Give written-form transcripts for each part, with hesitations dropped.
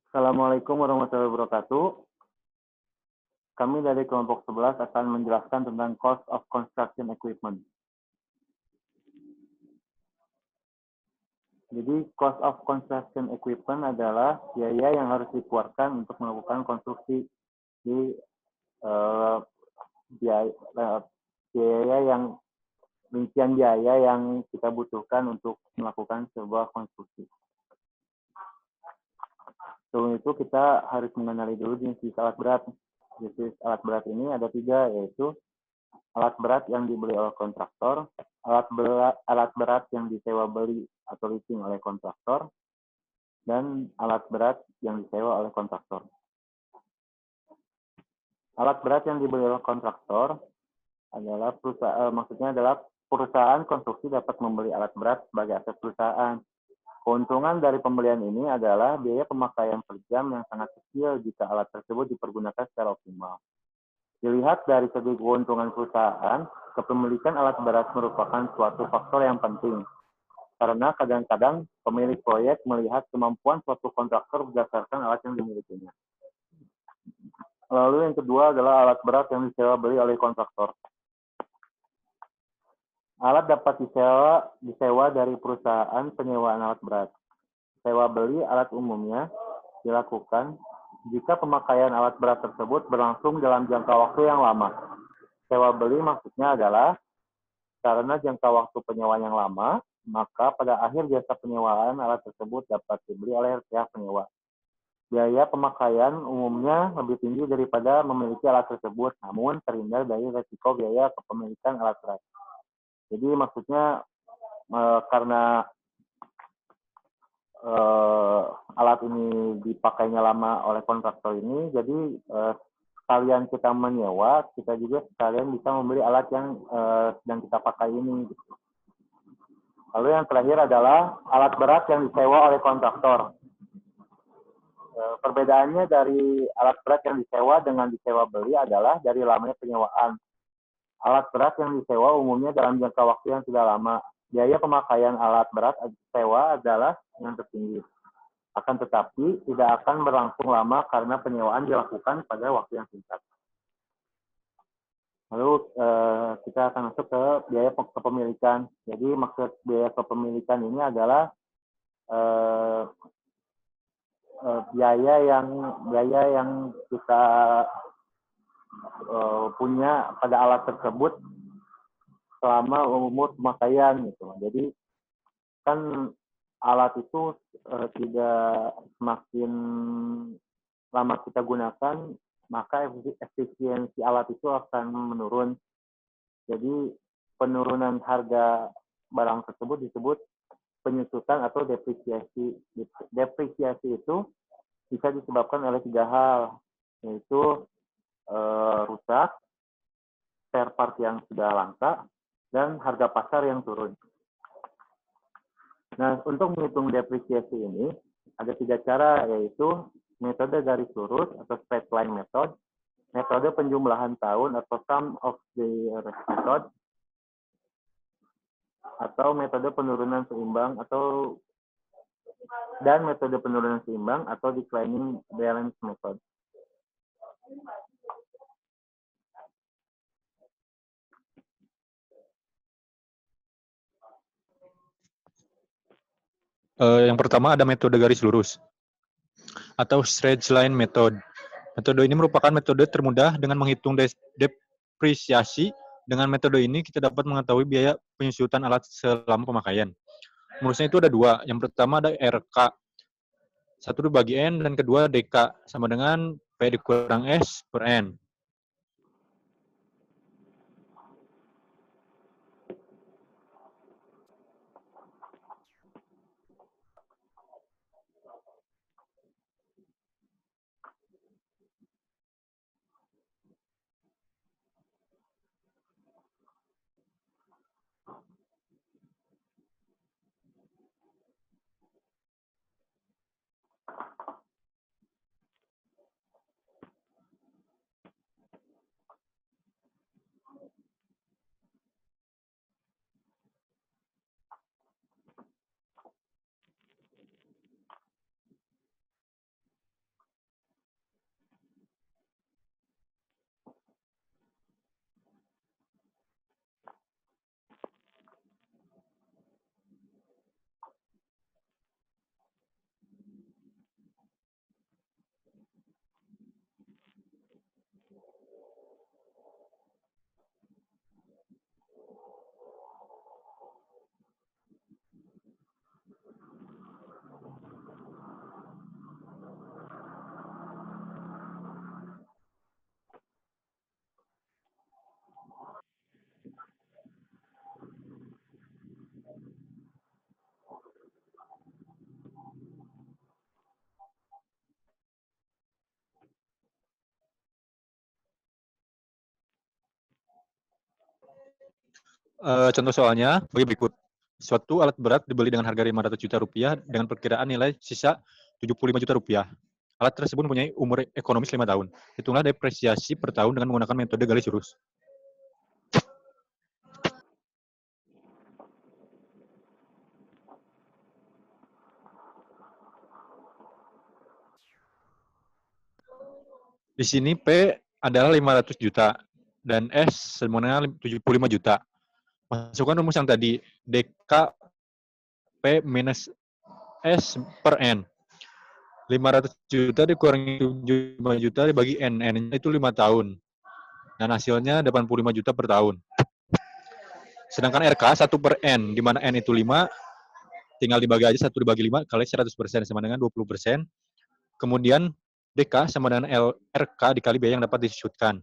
Assalamualaikum warahmatullahi wabarakatuh. Kami dari kelompok 11 akan menjelaskan tentang cost of construction equipment. Jadi, cost of construction equipment adalah biaya yang harus dikeluarkan untuk melakukan konstruksi. Di biaya yang rincian biaya yang kita butuhkan untuk melakukan sebuah konstruksi. Sebelum itu kita harus mengenali dulu jenis alat berat. Jenis alat berat ini ada 3, yaitu alat berat yang dibeli oleh kontraktor, alat berat yang disewa beli atau leasing oleh kontraktor, dan alat berat yang disewa oleh kontraktor. Alat berat yang dibeli oleh kontraktor adalah maksudnya adalah perusahaan konstruksi dapat membeli alat berat sebagai aset perusahaan. Keuntungan dari pembelian ini adalah biaya pemakaian per jam yang sangat kecil jika alat tersebut dipergunakan secara optimal. Dilihat dari segi keuntungan perusahaan, kepemilikan alat berat merupakan suatu faktor yang penting. Karena kadang-kadang pemilik proyek melihat kemampuan suatu kontraktor berdasarkan alat yang dimilikinya. Lalu yang kedua adalah alat berat yang disewa beli oleh kontraktor. Alat dapat disewa dari perusahaan penyewaan alat berat. Sewa beli alat umumnya dilakukan jika pemakaian alat berat tersebut berlangsung dalam jangka waktu yang lama. Sewa beli maksudnya adalah karena jangka waktu penyewaan yang lama, maka pada akhir jasa penyewaan alat tersebut dapat dibeli oleh pihak penyewa. Biaya pemakaian umumnya lebih tinggi daripada memiliki alat tersebut, namun terhindar dari risiko biaya kepemilikan alat berat. Jadi maksudnya karena alat ini dipakainya lama oleh kontraktor ini, jadi sekalian kita menyewa, kita juga sekalian bisa membeli alat yang sedang kita pakai ini. Lalu yang terakhir adalah alat berat yang disewa oleh kontraktor. Perbedaannya dari alat berat yang disewa dengan disewa beli adalah dari lamanya penyewaan. Alat berat yang disewa umumnya dalam jangka waktu yang tidak lama. Biaya pemakaian alat berat sewa adalah yang tertinggi. Akan tetapi tidak akan berlangsung lama karena penyewaan dilakukan pada waktu yang singkat. Lalu kita akan masuk ke biaya kepemilikan. Jadi maksud biaya kepemilikan ini adalah biaya yang kita punya pada alat tersebut selama umur pemakaian gitu. Jadi kan alat itu tidak semakin lama kita gunakan, maka efisiensi alat itu akan menurun. Jadi penurunan harga barang tersebut disebut penyusutan atau depresiasi. Depresiasi itu bisa disebabkan oleh 3 hal, yaitu rusak, spare part yang sudah langka, dan harga pasar yang turun. Nah, untuk menghitung depresiasi ini, ada 3 cara, yaitu metode garis lurus atau straight line method, metode penjumlahan tahun atau sum of the years method, atau metode penurunan seimbang dan metode penurunan seimbang atau declining balance method. Yang pertama ada metode garis lurus atau straight line method. Metode ini merupakan metode termudah dengan menghitung depresiasi. Dengan metode ini kita dapat mengetahui biaya penyusutan alat selama pemakaian. Rumusnya itu ada 2. Yang pertama ada RK. 1 dibagi N dan kedua DK sama dengan P dikurang S per N. Contoh soalnya bagi berikut. Suatu alat berat dibeli dengan harga 500 juta rupiah dengan perkiraan nilai sisa 75 juta rupiah. Alat tersebut mempunyai umur ekonomis 5 tahun. Hitunglah depresiasi per tahun dengan menggunakan metode garis lurus. Di sini P adalah 500 juta dan S sebenarnya 75 juta. Masukkan rumus yang tadi, DK P minus S per N. 500 juta dikurangi 75 juta dibagi N. N-nya itu 5 tahun. Dan hasilnya 85 juta per tahun. Sedangkan RK 1 per N, di mana N itu 5, tinggal dibagi aja 1 dibagi 5 kali 100% sama dengan 20%. Kemudian DK sama dengan RK dikali biaya yang dapat disusutkan.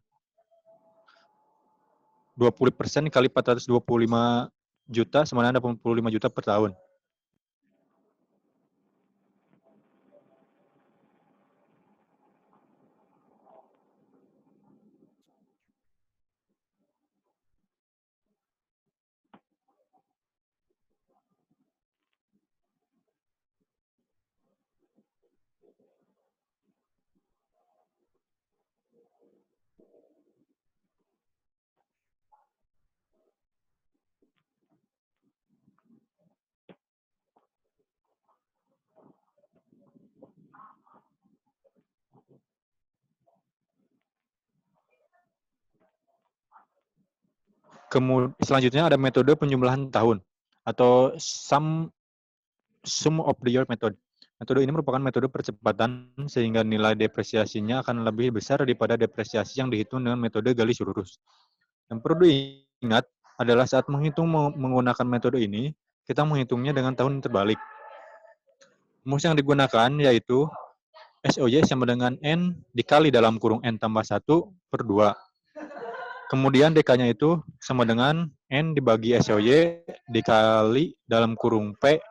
20% kali 425 juta sama dengan 85 juta per tahun. Kemudian selanjutnya ada metode penjumlahan tahun atau sum of the year method. Metode ini merupakan metode percepatan sehingga nilai depresiasinya akan lebih besar daripada depresiasi yang dihitung dengan metode garis lurus. Yang perlu diingat adalah saat menghitung menggunakan metode ini, kita menghitungnya dengan tahun terbalik. Rumus yang digunakan yaitu SOY sama dengan N dikali dalam kurung N tambah 1 per 2. Kemudian DK-nya itu sama dengan N dibagi SOY dikali dalam kurung P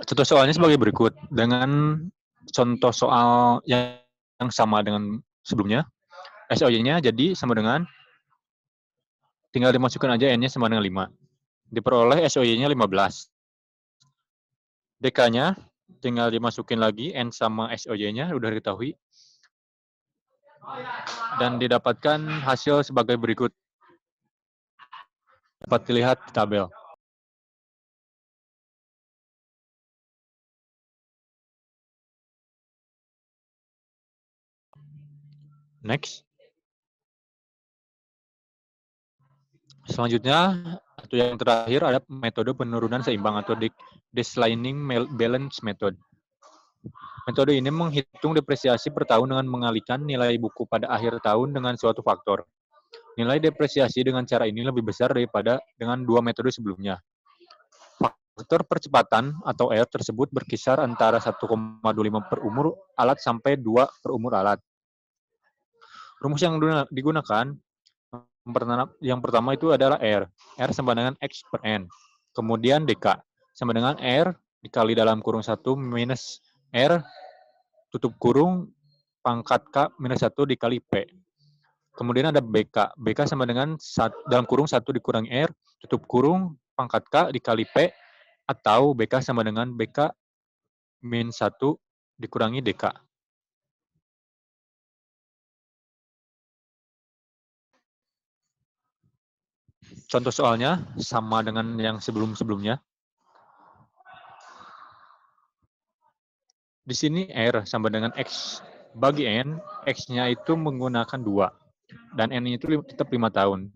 Contoh soalnya sebagai berikut. Dengan contoh soal yang sama dengan sebelumnya, SOY-nya jadi sama dengan, tinggal dimasukkan aja N-nya sama dengan 5. Diperoleh SOY-nya 15. DK-nya tinggal dimasukin lagi N sama SOY-nya, udah diketahui. Dan didapatkan hasil sebagai berikut. Dapat dilihat di tabel. Next. Selanjutnya, atau yang terakhir ada metode penurunan seimbang atau declining balance method. Metode ini menghitung depresiasi per tahun dengan mengalihkan nilai buku pada akhir tahun dengan suatu faktor. Nilai depresiasi dengan cara ini lebih besar daripada dengan dua metode sebelumnya. Faktor percepatan atau R tersebut berkisar antara 1,25 per umur alat sampai 2 per umur alat. Rumus yang digunakan Yang pertama itu adalah R. R sama dengan X per N. Kemudian DK sama dengan R dikali dalam kurung 1 minus R tutup kurung pangkat K minus 1 dikali P. Kemudian ada BK. BK sama dengan dalam kurung 1 dikurangi R tutup kurung pangkat K dikali P, atau BK sama dengan BK min 1 dikurangi DK. Contoh soalnya sama dengan yang sebelum-sebelumnya. Di sini R sama dengan X. Bagi N, X-nya itu menggunakan 2. Dan N itu tetap 5 tahun.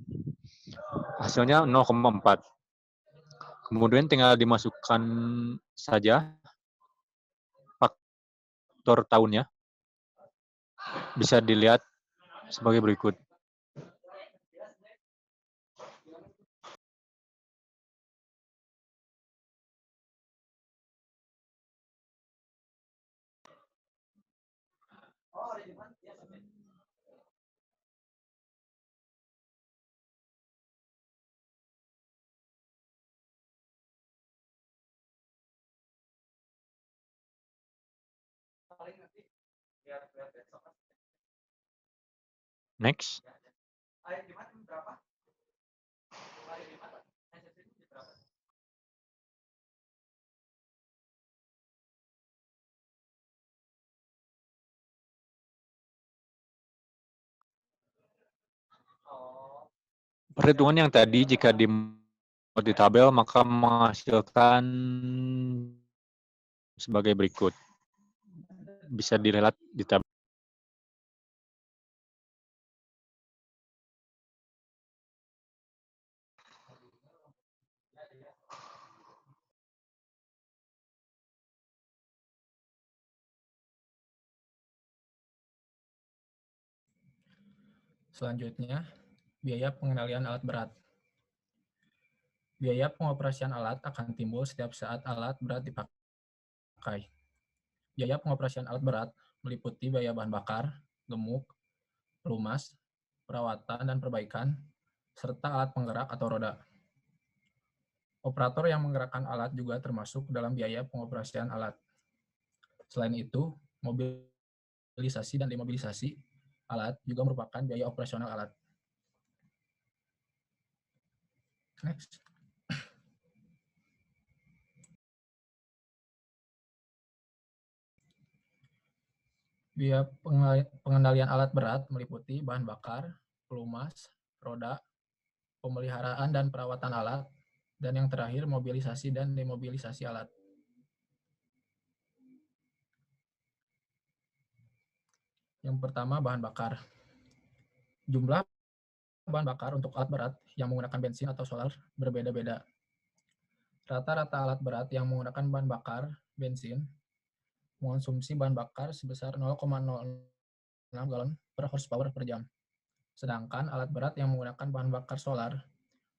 Hasilnya 0,4. Kemudian tinggal dimasukkan saja faktor tahunnya. Bisa dilihat sebagai berikut. Next. Perhitungan yang tadi jika di tabel maka menghasilkan sebagai berikut. Bisa dilihat di tabel. Selanjutnya, biaya pengendalian alat berat. Biaya pengoperasian alat akan timbul setiap saat alat berat dipakai. Biaya pengoperasian alat berat meliputi biaya bahan bakar, gemuk, pelumas, perawatan dan perbaikan, serta alat penggerak atau roda. Operator yang menggerakkan alat juga termasuk dalam biaya pengoperasian alat. Selain itu, mobilisasi dan demobilisasi alat juga merupakan biaya operasional alat. Next. Biaya pengendalian alat berat meliputi bahan bakar, pelumas, roda, pemeliharaan dan perawatan alat, dan yang terakhir mobilisasi dan demobilisasi alat. Yang pertama, bahan bakar. Jumlah bahan bakar untuk alat berat yang menggunakan bensin atau solar berbeda-beda. Rata-rata alat berat yang menggunakan bahan bakar bensin mengonsumsi bahan bakar sebesar 0,06 galon per horsepower per jam. Sedangkan alat berat yang menggunakan bahan bakar solar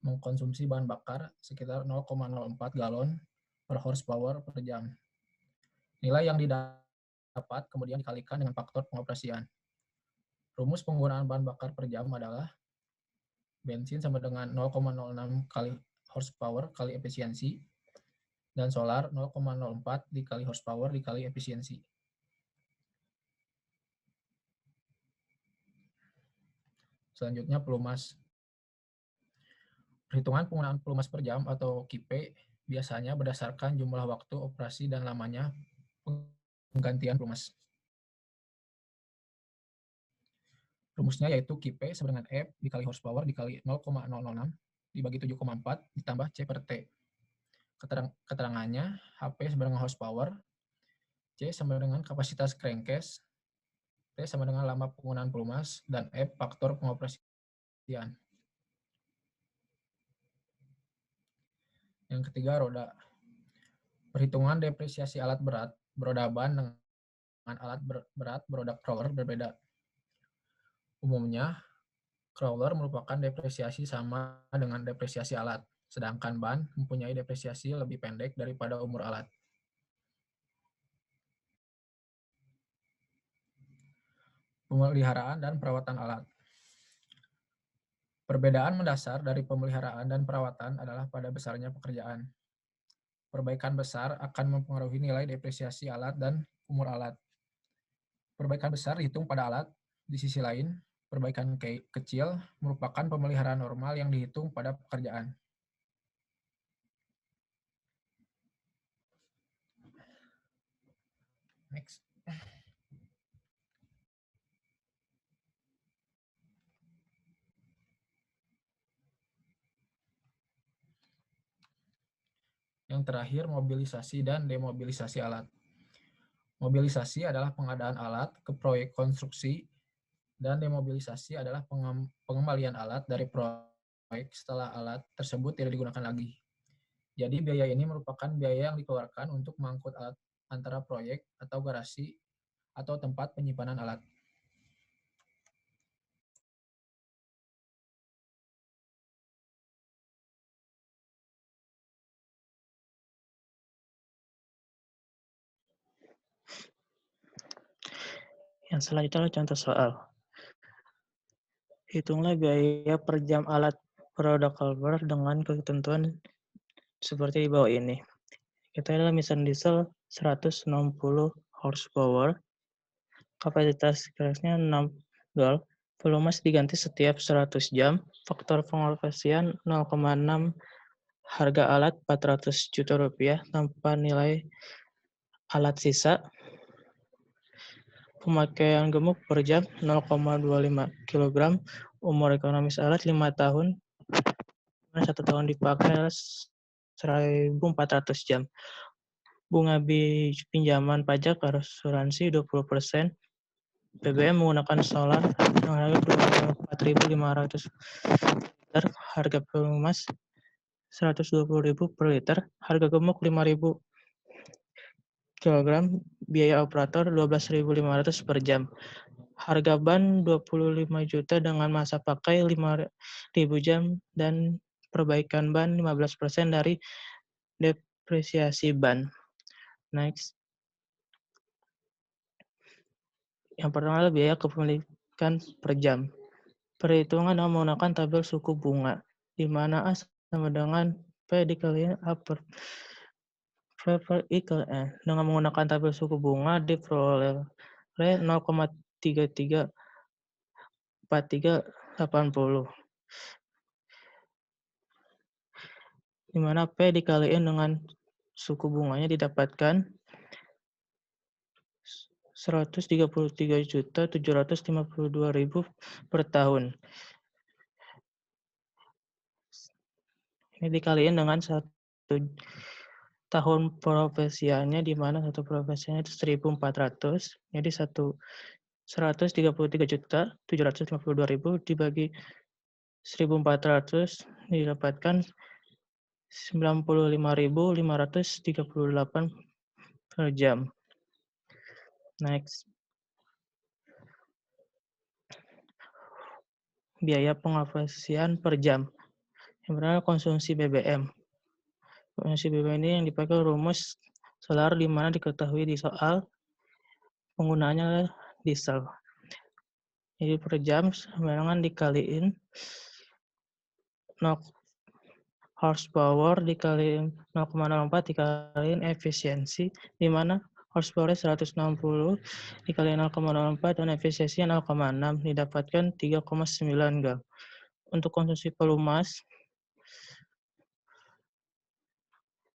mengkonsumsi bahan bakar sekitar 0,04 galon per horsepower per jam. Nilai yang didapat kemudian dikalikan dengan faktor pengoperasian. Rumus penggunaan bahan bakar per jam adalah bensin sama dengan 0,06 kali horsepower kali efisiensi, dan solar 0,04 dikali horsepower dikali efisiensi. Selanjutnya, pelumas. Perhitungan penggunaan pelumas per jam atau KIP biasanya berdasarkan jumlah waktu operasi dan lamanya penggantian pelumas. Rumusnya yaitu KIP sama dengan F dikali horsepower dikali 0,006 dibagi 7,4 ditambah C per T. Keterangannya HP sama dengan horsepower, C sama dengan kapasitas crankcase, T sama dengan lama penggunaan pelumas, dan F faktor pengoperasian. Yang ketiga, roda. Perhitungan depresiasi alat berat beroda ban dengan alat berat beroda crawler berbeda. Umumnya, crawler merupakan depresiasi sama dengan depresiasi alat, sedangkan ban mempunyai depresiasi lebih pendek daripada umur alat. Pemeliharaan dan perawatan alat. Perbedaan mendasar dari pemeliharaan dan perawatan adalah pada besarnya pekerjaan. Perbaikan besar akan mempengaruhi nilai depresiasi alat dan umur alat. Perbaikan besar dihitung pada alat. Di sisi lain, perbaikan kecil merupakan pemeliharaan normal yang dihitung pada pekerjaan. Next. Yang terakhir, mobilisasi dan demobilisasi alat. Mobilisasi adalah pengadaan alat ke proyek konstruksi, dan demobilisasi adalah pengembalian alat dari proyek setelah alat tersebut tidak digunakan lagi. Jadi biaya ini merupakan biaya yang dikeluarkan untuk mengangkut alat antara proyek atau garasi atau tempat penyimpanan alat. Yang selanjutnya adalah contoh soal. Hitunglah biaya per jam alat produk kalbar dengan ketentuan seperti di bawah ini. Kita adalah mesin diesel 160 horsepower, kapasitas gasnya 6 gal, volume diganti setiap 100 jam, faktor pengoperasian 0,6, harga alat 400 juta rupiah tanpa nilai alat sisa, pemakaian gemuk per jam 0,25 kg, umur ekonomis alat 5 tahun, 1 tahun dipakai adalah 1.400 jam. Bunga pinjaman pajak asuransi 20%, BBM menggunakan solar dengan harga 4.500 liter, harga pelumas 120.000 per liter, harga gemuk 5.000 kg, biaya operator 12.500 per jam. Harga ban 25 juta dengan masa pakai 5.000 jam dan perbaikan ban 15% dari depresiasi ban. Next. Yang pertama adalah biaya kepemilikan per jam. Perhitungan dengan menggunakan tabel suku bunga, di mana A sama dengan P dikalikan A per equal N. Dengan menggunakan tabel suku bunga, diperoleh 0,334380. Di mana P dikalikan dengan suku bunganya didapatkan 133.752.000 per tahun. Ini dikalikan dengan 1 tahun profesiannya, di mana 1 profesiannya itu 1.400. Jadi 133.752.000 dibagi 1.400 didapatkan 95.538 per jam. Next. Biaya pengoperasian per jam. Yang pertama konsumsi BBM. Konsumsi BBM ini yang dipakai rumus solar, di mana diketahui di soal penggunaannya adalah diesel. Jadi per jam sebenarnya dikaliin 0 horsepower dikaliin 0,04 dikaliin efisiensi, di mana horsepower 160 dikaliin 0,04 dan efisiensinya 0,6 didapatkan 3,9 gal. Untuk konsumsi pelumas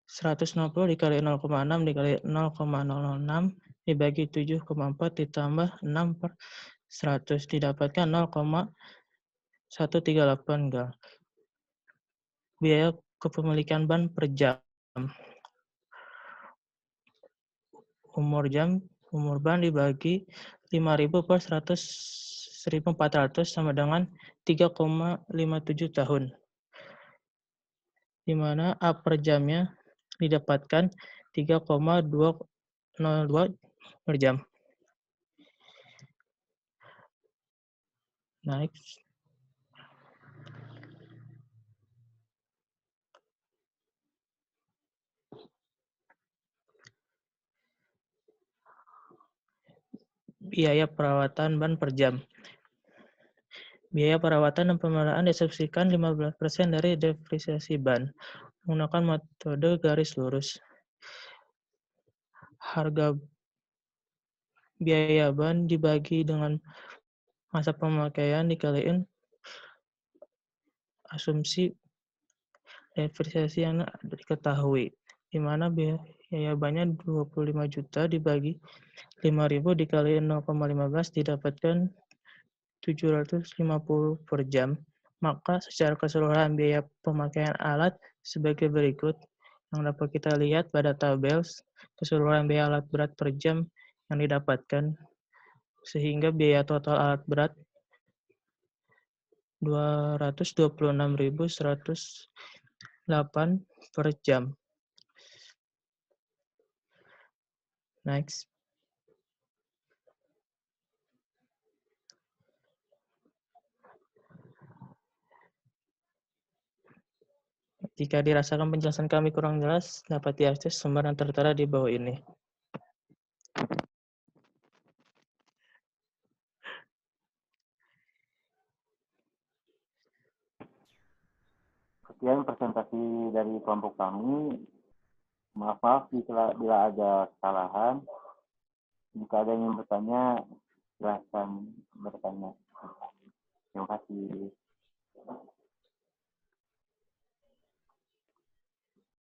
160 dikali 0,6 dikali 0,006 dibagi 7,4 ditambah 6 per 100 didapatkan 0,138 gal. Biaya kepemilikan ban per jam. Umur ban dibagi 5.000 per 100.400 sama dengan 3,57 tahun. Di mana A per jamnya didapatkan 3,202 per jam. Next. Biaya perawatan ban per jam. Biaya perawatan dan pemeliharaan diasumsikan 15% dari depresiasi ban menggunakan metode garis lurus. Harga biaya ban dibagi dengan masa pemakaian dikaliin asumsi depresiasi yang diketahui, di mana biaya bannya 25 juta dibagi 5.000 dikaliin 0,15 didapatkan 750 per jam. Maka secara keseluruhan biaya pemakaian alat sebagai berikut yang dapat kita lihat pada tabel keseluruhan biaya alat berat per jam yang didapatkan, sehingga biaya total alat berat 226.108 per jam. Next. Jika dirasakan penjelasan kami kurang jelas, dapat diakses sumber yang tertera di bawah ini. Sekian presentasi dari kelompok kami. Maaf bila ada kesalahan. Jika ada yang bertanya, silahkan bertanya. Terima kasih.